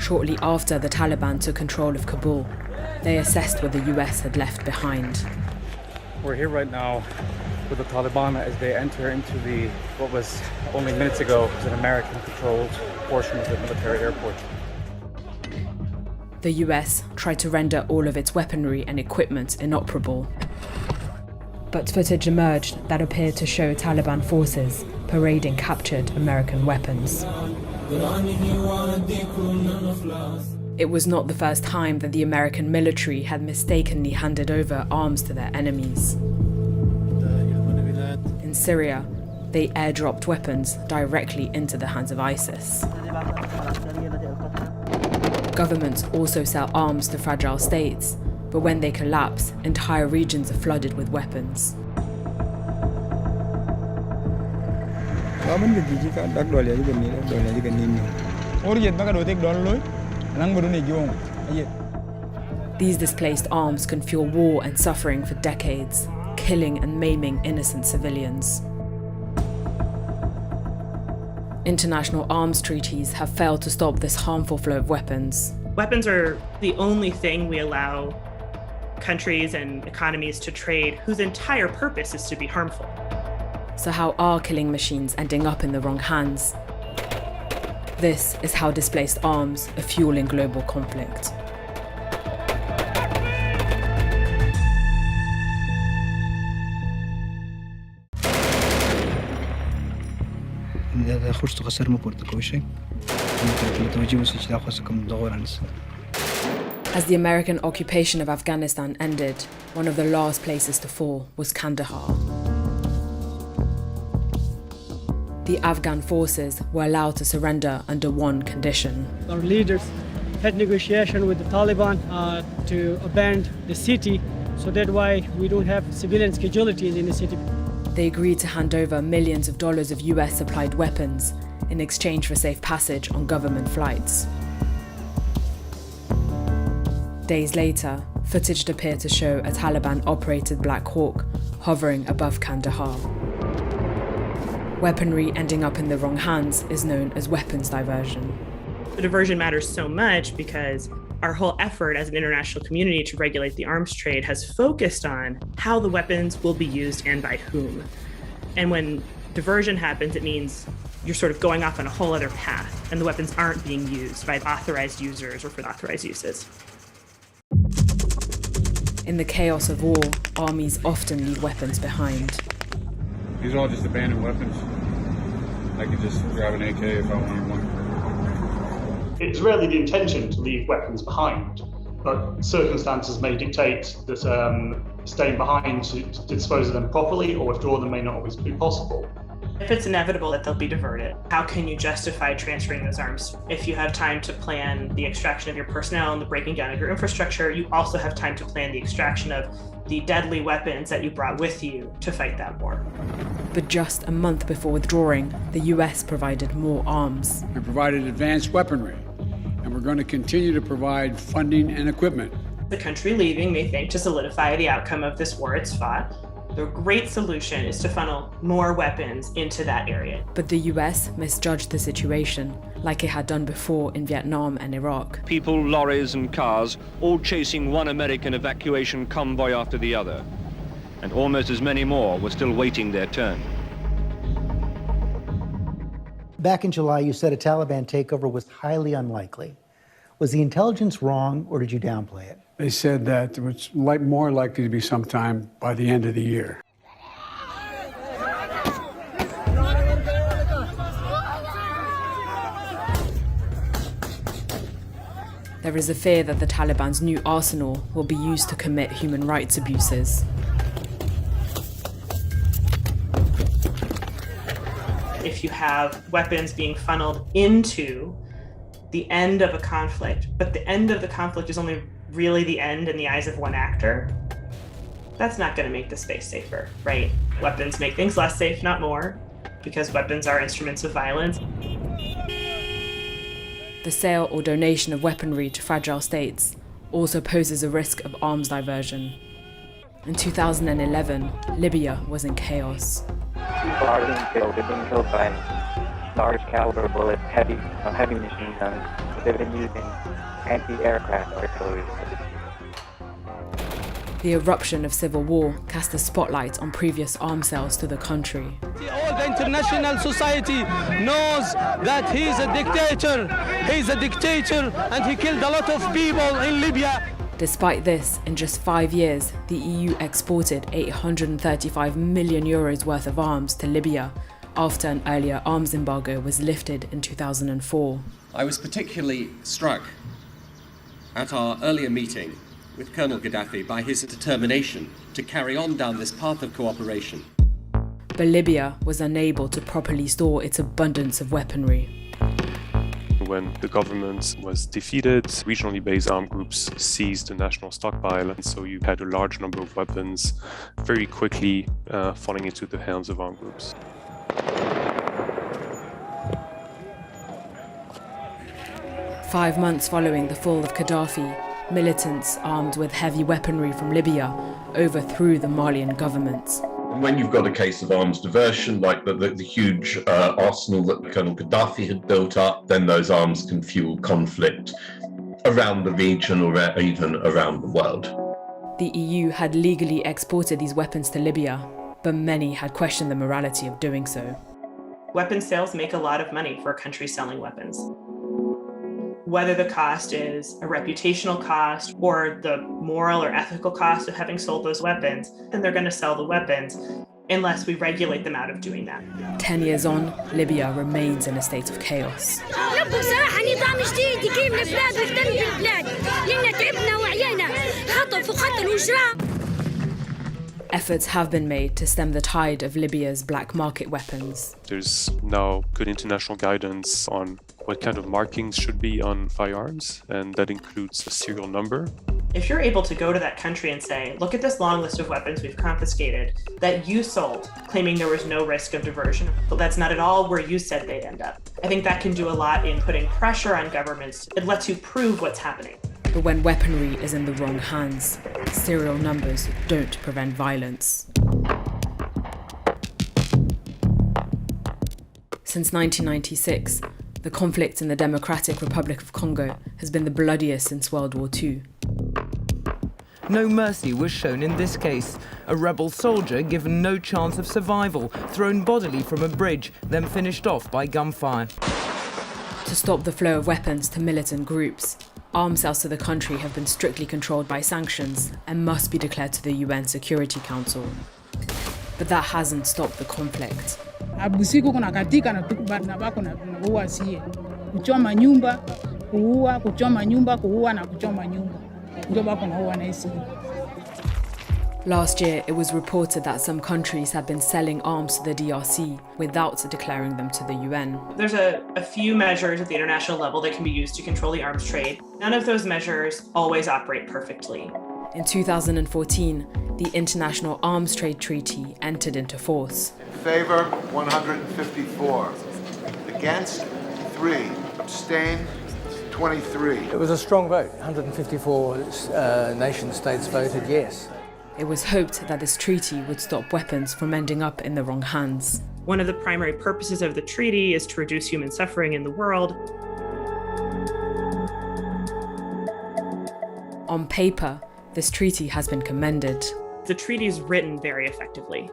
Shortly after the Taliban took control of Kabul, they assessed what the US had left behind. We're here right now with the Taliban as they enter into what was only minutes ago was an American-controlled portion of the military airport. The US tried to render all of its weaponry and equipment inoperable. But footage emerged that appeared to show Taliban forces parading captured American weapons. It was not the first time that the American military had mistakenly handed over arms to their enemies. In Syria, they airdropped weapons directly into the hands of ISIS. Governments also sell arms to fragile states, but when they collapse, entire regions are flooded with weapons. These displaced arms can fuel war and suffering for decades, killing and maiming innocent civilians. International arms treaties have failed to stop this harmful flow of weapons. Weapons are the only thing we allow countries and economies to trade whose entire purpose is to be harmful. So how are killing machines ending up in the wrong hands? This is how displaced arms are fueling global conflict. As the American occupation of Afghanistan ended, one of the last places to fall was Kandahar. The Afghan forces were allowed to surrender under one condition. Our leaders had negotiation with the Taliban to abandon the city, so that's why we don't have civilian casualties in the city. They agreed to hand over millions of dollars of US-supplied weapons in exchange for safe passage on government flights. Days later, footage appeared to show a Taliban-operated Black Hawk hovering above Kandahar. Weaponry ending up in the wrong hands is known as weapons diversion. The diversion matters so much because our whole effort as an international community to regulate the arms trade has focused on how the weapons will be used and by whom. And when diversion happens, it means you're sort of going off on a whole other path, and the weapons aren't being used by authorized users or for the authorized uses. In the chaos of war, armies often leave weapons behind. These are all just abandoned weapons. I could just grab an AK if I wanted one. It's rarely the intention to leave weapons behind, but circumstances may dictate that staying behind to dispose of them properly or withdraw them may not always be possible. If it's inevitable that they'll be diverted, how can you justify transferring those arms? If you have time to plan the extraction of your personnel and the breaking down of your infrastructure, you also have time to plan the extraction of the deadly weapons that you brought with you to fight that war. But just a month before withdrawing, the US provided more arms. We provided advanced weaponry, and we're going to continue to provide funding and equipment. The country leaving may think to solidify the outcome of this war it's fought. The great solution is to funnel more weapons into that area. But the US misjudged the situation, like it had done before in Vietnam and Iraq. People, lorries and cars, all chasing one American evacuation convoy after the other. And almost as many more were still waiting their turn. Back in July, you said a Taliban takeover was highly unlikely. Was the intelligence wrong, or did you downplay it? They said that it was more likely to be sometime by the end of the year. There is a fear that the Taliban's new arsenal will be used to commit human rights abuses. If you have weapons being funneled into the end of a conflict, but the end of the conflict is only really the end in the eyes of one actor, that's not going to make the space safer, right? Weapons make things less safe, not more, because weapons are instruments of violence. The sale or donation of weaponry to fragile states also poses a risk of arms diversion. In 2011, Libya was in chaos. People are being killed. They're being killed by large caliber bullets, heavy machine guns. They've been using anti-aircraft artillery. The eruption of civil war cast a spotlight on previous arms sales to the country. All the international society knows that he's a dictator. He's a dictator and he killed a lot of people in Libya. Despite this, in just 5 years, the EU exported 835 million euros worth of arms to Libya after an earlier arms embargo was lifted in 2004. I was particularly struck at our earlier meeting with Colonel Gaddafi by his determination to carry on down this path of cooperation. But Libya was unable to properly store its abundance of weaponry. When the government was defeated, regionally based armed groups seized the national stockpile, and so you had a large number of weapons very quickly falling into the hands of armed groups. Five months following the fall of Gaddafi, militants armed with heavy weaponry from Libya overthrew the Malian government. When you've got a case of arms diversion, like the huge arsenal that Colonel Gaddafi had built up, then those arms can fuel conflict around the region or even around the world. The EU had legally exported these weapons to Libya, but many had questioned the morality of doing so. Weapons sales make a lot of money for a country selling weapons. Whether the cost is a reputational cost or the moral or ethical cost of having sold those weapons, then they're going to sell the weapons unless we regulate them out of doing that. 10 years on, Libya remains in a state of chaos. Efforts have been made to stem the tide of Libya's black market weapons. There's now good international guidance on what kind of markings should be on firearms, and that includes a serial number. If you're able to go to that country and say, look at this long list of weapons we've confiscated that you sold, claiming there was no risk of diversion, but that's not at all where you said they'd end up. I think that can do a lot in putting pressure on governments. It lets you prove what's happening. But when weaponry is in the wrong hands, serial numbers don't prevent violence. Since 1996, the conflict in the Democratic Republic of Congo has been the bloodiest since World War II. No mercy was shown in this case. A rebel soldier given no chance of survival, thrown bodily from a bridge, then finished off by gunfire. To stop the flow of weapons to militant groups, arms sales to the country have been strictly controlled by sanctions and must be declared to the UN Security Council. But that hasn't stopped the conflict. Abusiku kuna katika na bako na kuua sie. Kuchoma nyumba, kuua, kuchoma nyumba, kuua na kuchoma nyumba. Ndio bako na uwa na isi. Last year, it was reported that some countries had been selling arms to the DRC without declaring them to the UN. There's a few measures at the international level that can be used to control the arms trade. None of those measures always operate perfectly. In 2014, the International Arms Trade Treaty entered into force. In favor, 154. Against, 3. Abstain, 23. It was a strong vote. 154 nation-states voted yes. It was hoped that this treaty would stop weapons from ending up in the wrong hands. One of the primary purposes of the treaty is to reduce human suffering in the world. On paper, this treaty has been commended. The treaty is written very effectively.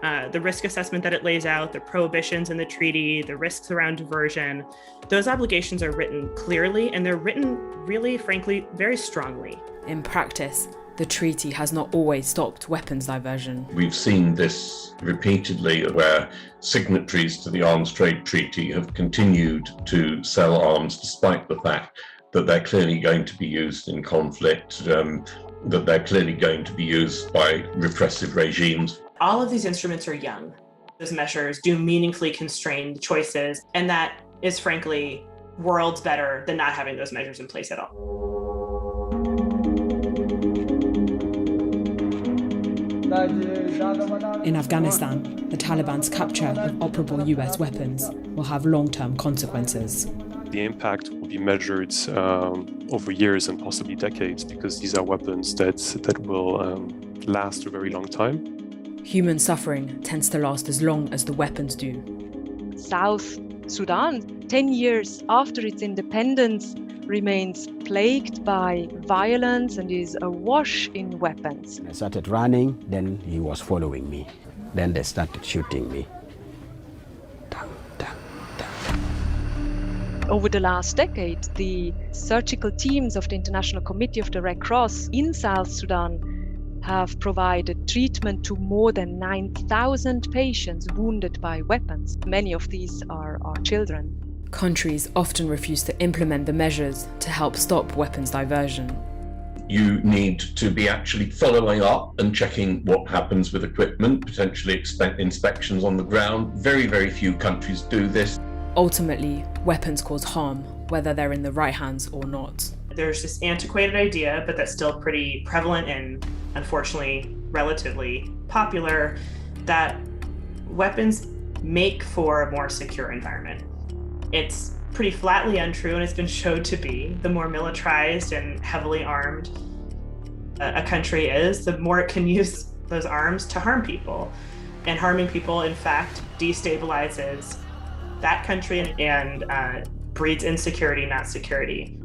The risk assessment that it lays out, the prohibitions in the treaty, the risks around diversion, those obligations are written clearly, and they're written really, frankly, very strongly. In practice, the treaty has not always stopped weapons diversion. We've seen this repeatedly where signatories to the Arms Trade Treaty have continued to sell arms despite the fact that they're clearly going to be used in conflict, that they're clearly going to be used by repressive regimes. All of these instruments are young. Those measures do meaningfully constrain the choices, and that is frankly worlds better than not having those measures in place at all. In Afghanistan, the Taliban's capture of operable US weapons will have long-term consequences. The impact will be measured over years and possibly decades, because these are weapons that will last a very long time. Human suffering tends to last as long as the weapons do. South Sudan, 10 years after its independence, remains plagued by violence and is awash in weapons. I started running, then he was following me. Then they started shooting me. Over the last decade, the surgical teams of the International Committee of the Red Cross in South Sudan have provided treatment to more than 9,000 patients wounded by weapons. Many of these are children. Countries often refuse to implement the measures to help stop weapons diversion. You need to be actually following up and checking what happens with equipment, potentially inspections on the ground. Very, very few countries do this. Ultimately, weapons cause harm, whether they're in the right hands or not. There's this antiquated idea, but that's still pretty prevalent and unfortunately relatively popular, that weapons make for a more secure environment. It's pretty flatly untrue, and it's been shown to be. The more militarized and heavily armed a country is, the more it can use those arms to harm people. And harming people, in fact, destabilizes that country and breeds insecurity, not security.